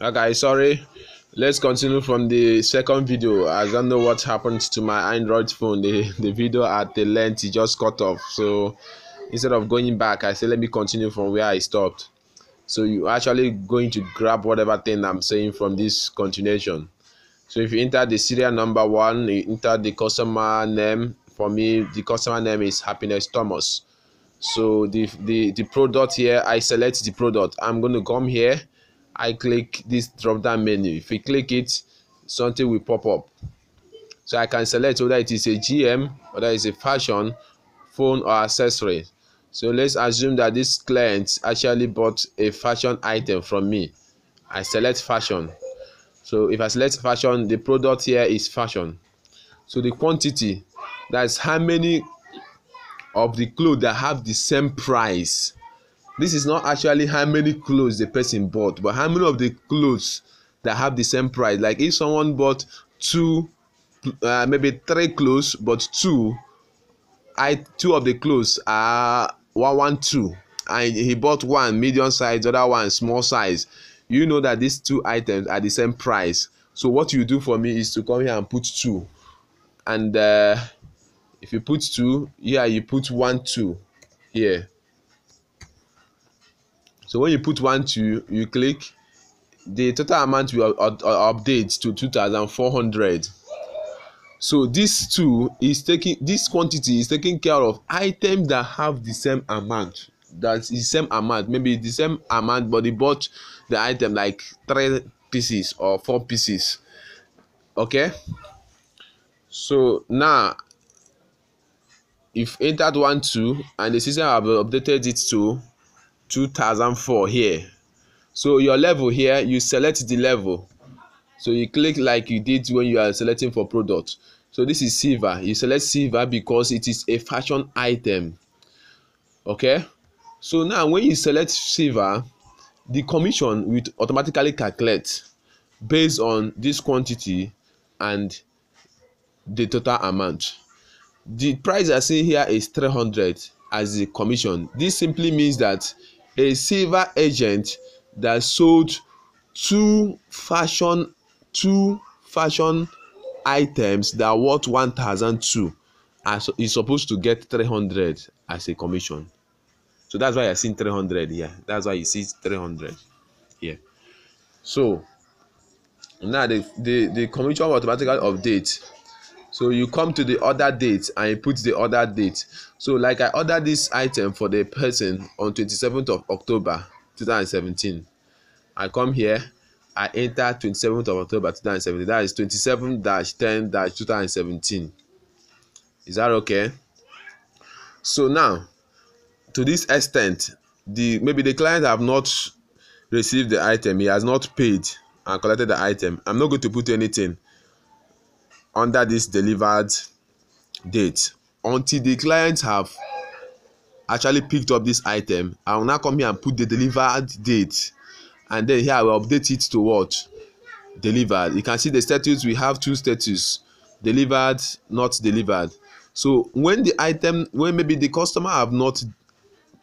Okay, sorry. Let's continue from the second video. I don't know what happened to my Android phone. The video at the length it just cut off. So instead of going back, I said let me continue from where I stopped. So you actually going to grab whatever thing I'm saying from this continuation. So if you enter the serial number 1, you enter the customer name. For me, the customer name is Happiness Thomas. So the product here, I select the product. I'm going to come here. I click this drop down menu. If you click it, something will pop up. So I can select whether it is a GM, whether it's a fashion, phone, or accessory. So let's assume that this client actually bought a fashion item from me. I select fashion. So if I select fashion, the product here is fashion. So the quantity, that's how many of the clothes that have the same price. This is not actually how many clothes the person bought, but how many of the clothes that have the same price. Like if someone bought maybe 3 clothes, but two of the clothes are 112, and he bought one medium size, other one small size. You know that these 2 items are the same price. So what you do for me is to come here and put 2, and if you put 2 here, you put 1 2 here. So when you put 1 2, you click, the total amount will update to 2,400. So this quantity is taking care of items that have the same amount. That's the same amount, maybe the same amount, but they bought the item like 3 pieces or 4 pieces. Okay. So now, if entered 1 2 and the system have updated it to 2004 here. So your level here, you select the level. So you click like you did when you are selecting for product. So this is silver. You select silver because it is a fashion item. Okay. So now when you select silver, the commission will automatically calculate based on this quantity and the total amount. The price I see here is 300 as the commission. This simply means that a silver agent that sold two fashion items that are worth 1,002 is supposed to get 300 as a commission. So that's why I see 300 here. That's why you see 300 here. So now the commission will automatically update. So you come to the order date and you put the order date. So like I ordered this item for the person on 27th of October 2017. I come here, I enter 27th of October 2017. That is 27-10-2017. Is that okay? So now, to this extent, maybe the client have not received the item, he has not paid and collected the item. I'm not going to put anything under this delivered date until the client have actually picked up this item. I will now come here and put the delivered date, and then here I will update it to what? Delivered. You can see the status. We have 2 status: delivered, not delivered. So when maybe the customer have not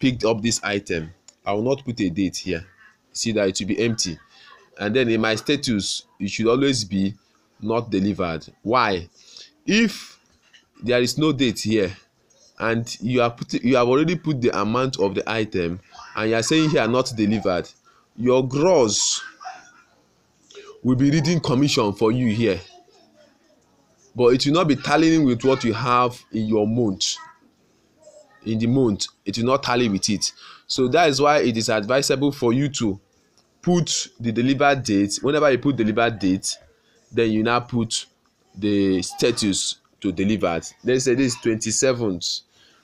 picked up this item, I will not put a date here. See that it will be empty, and then in my status it should always be not delivered. Why? If there is no date here and you have already put the amount of the item and you are saying here not delivered, your gross will be reading commission for you here, but it will not be tallying with what you have in your month. In the month, it will not tally with it. So that is why it is advisable for you to put the delivered date. Whenever you put delivered date, then you now put the status to delivered. Let's say this is 27th.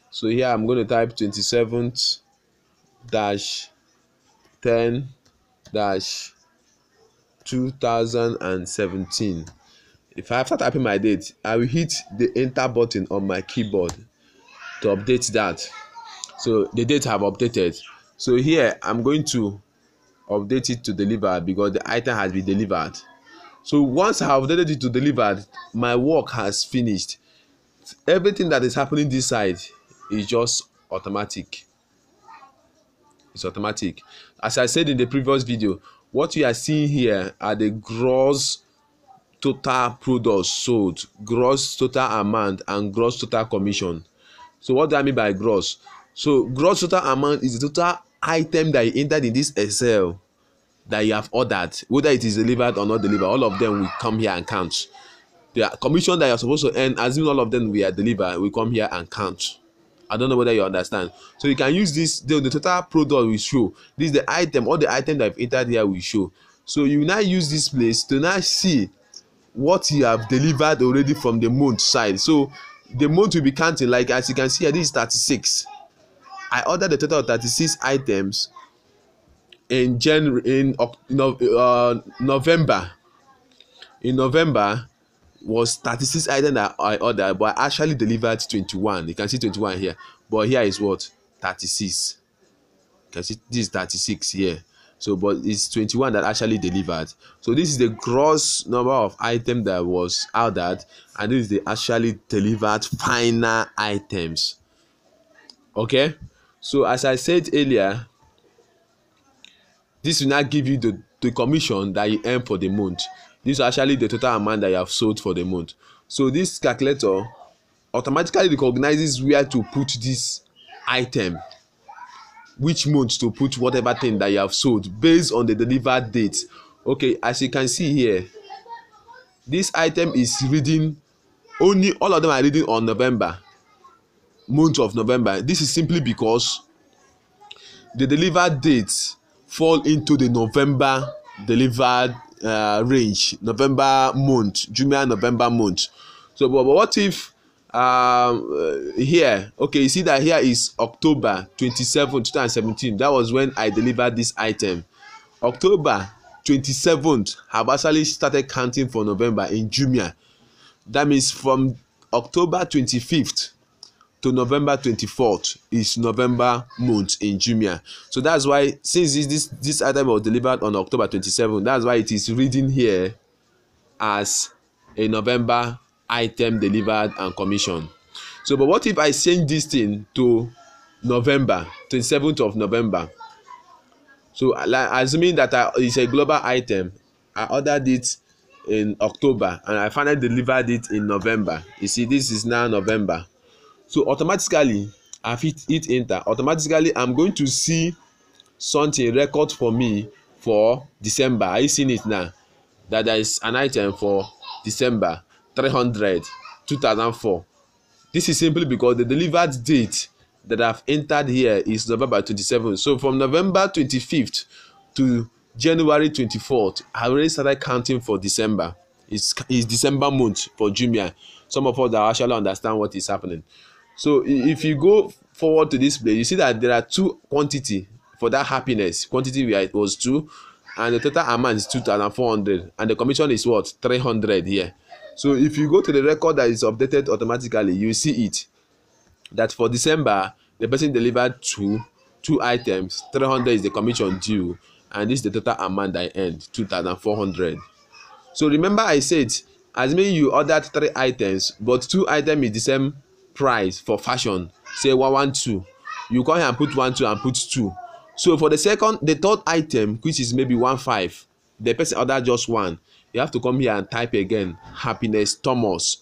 So here I'm going to type 27th-10-2017. If I start typing my date, I will hit the enter button on my keyboard to update that. So the date have updated. So here I'm going to update it to delivered because the item has been delivered. So once I have updated it to delivered, my work has finished. Everything that is happening this side is just automatic. It's automatic. As I said in the previous video, what you are seeing here are the gross total products sold, gross total amount, and gross total commission. So what do I mean by gross? So gross total amount is the total item that you entered in this Excel that you have ordered, whether it is delivered or not delivered. All of them will come here and count. The commission that you're supposed to earn, assuming all of them we are delivered, will come here and count. I don't know whether you understand. So you can use this, the total product will show. This is the item, all the item that I've entered here will show. So you now use this place to now see what you have delivered already from the month side. So the month will be counting, like as you can see here, this is 36. I ordered a total of 36 items in November. In November was 36 items that I ordered, but I actually delivered 21. You can see 21 here, but here is what? 36. You can see this is 36 here. So but it's 21 that actually delivered. So this is the gross number of items that was ordered, and this is the actually delivered final items. Okay, so as I said earlier, this will not give you the commission that you earn for the month. This is actually the total amount that you have sold for the month. So this calculator automatically recognizes where to put this item, which month to put whatever thing that you have sold based on the delivered date. Okay, as you can see here, this item is reading only, all of them are reading on November, month of November. This is simply because the delivered dates fall into the November delivered range, November month, Jumia November month. So but what if here, okay, you see that here is October 27, 2017. That was when I delivered this item. October 27th have actually started counting for November in Jumia. That means from October 25th to November 24th is November month in Jumia. So that's why, since this item was delivered on October 27th, that's why it is reading here as a November item delivered and commissioned. So but what if I change this thing to November, 27th of November? So like, assuming that it's a global item, I ordered it in October and I finally delivered it in November. You see, this is now November. So automatically I hit enter. Automatically I'm going to see something record for me for December. Are you seeing it now? That there is an item for December 300 2004. This is simply because the delivered date that I've entered here is November 27th. So from November 25th to January 24th, I already started counting for December. It's December month for Jumia. Some of us that actually understand what is happening. So if you go forward to this place, you see that there are two quantity for that happiness. Quantity where it was 2, and the total amount is 2,400, and the commission is what? 300 here. So if you go to the record that is updated automatically, you see it that for December the person delivered two items, 300 is the commission due, and this is the total amount I earned, 2,400. So remember I said, assuming you ordered 3 items but 2 items is the same price for fashion, say 112, you come here and put 12 and put 2. So for the third item, which is maybe 15, the person ordered just 1, you have to come here and type again Happiness Thomas.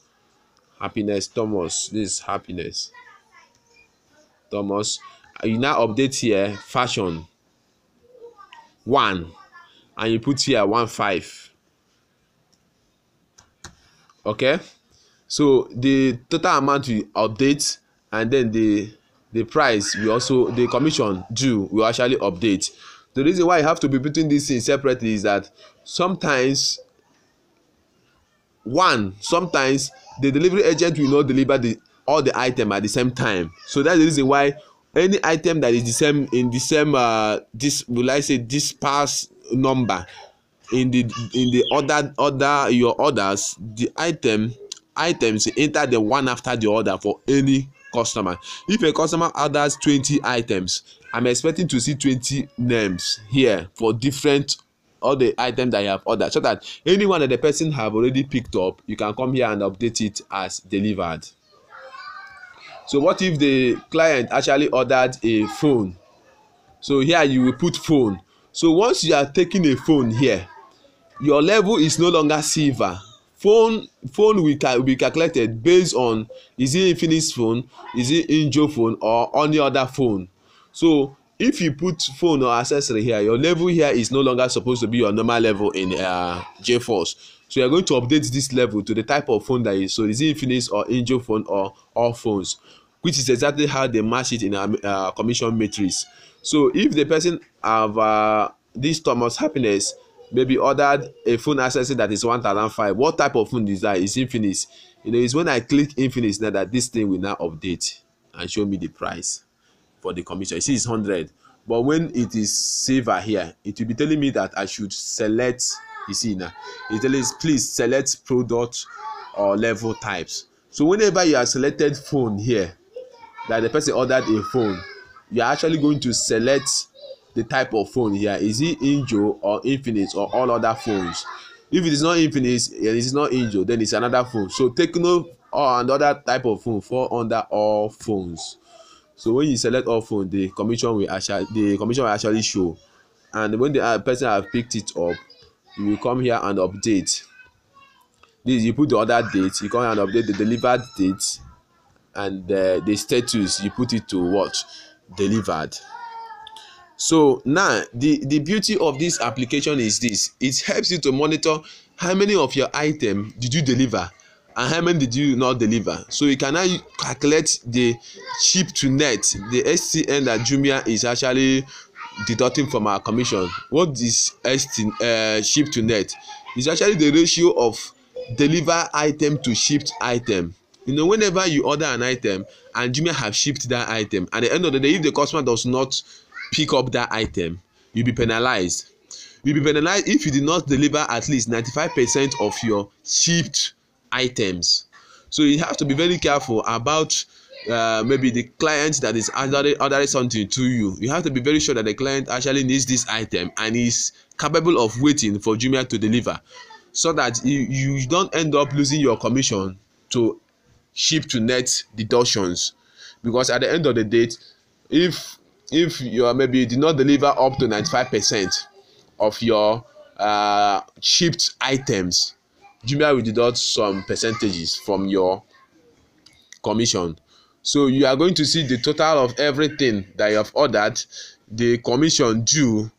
Happiness Thomas. This is Happiness Thomas. You now update here fashion 1, and you put here 15. Okay, so the total amount will update, and then the price will also, the commission due will actually update. The reason why you have to be putting this in separately is that sometimes the delivery agent will not deliver all the item at the same time. So that's the reason why any item that is the same in the same this pass number in the order your orders, the items enter the one after the other for any customer. If a customer orders 20 items, I'm expecting to see 20 names here for different all the items that you have ordered, so that anyone that the person have already picked up, you can come here and update it as delivered. So what if the client actually ordered a phone? So here you will put phone. So once you are taking a phone here, your level is no longer silver. Phone will be calculated based on, is it Infinix phone, is it Injo phone, or any other phone. So if you put phone or accessory here, your level here is no longer supposed to be your normal level in JForce. So you are going to update this level to the type of phone that is. So is it Infinix or Injo phone or all phones, which is exactly how they match it in a commission matrix. So if the person have this Thomas Happiness maybe ordered a phone accessory that is 1005, what type of phone is that? Is Infinix. It's when I click Infinix now that this thing will now update and show me the price for the commission. You see it's 100, but when it is silver here, it will be telling me that I should select. You see now it tells please select product or level types. So whenever you are selected phone here, that the person ordered a phone, you are actually going to select the type of phone here. Is it Injo or Infinix or all other phones? If it is not Infinix and it is not Injo, then it's another phone. So Tecno or another type of phone fall under all phones. So when you select all phone, the commission will actually show. And when the person have picked it up, you will come here and update this. You put the order date, you come and update the delivered date, and the status you put it to what? Delivered. So now the beauty of this application is this: it helps you to monitor how many of your item did you deliver and how many did you not deliver. So you can now calculate the ship to net, the SCN that Jumia is actually deducting from our commission. What is ship to net? It's actually the ratio of deliver item to shipped item. Whenever you order an item and Jumia have shipped that item, at the end of the day, if the customer does not pick up that item, you'll be penalized. You'll be penalized if you did not deliver at least 95% of your shipped items. So you have to be very careful about maybe the client that is ordering something to you. You have to be very sure that the client actually needs this item and is capable of waiting for Jumia to deliver, so that you don't end up losing your commission to ship to net deductions. Because at the end of the day, if you are maybe did not deliver up to 95% of your shipped items, Jumia will deduct some percentages from your commission. So you are going to see the total of everything that you have ordered, the commission due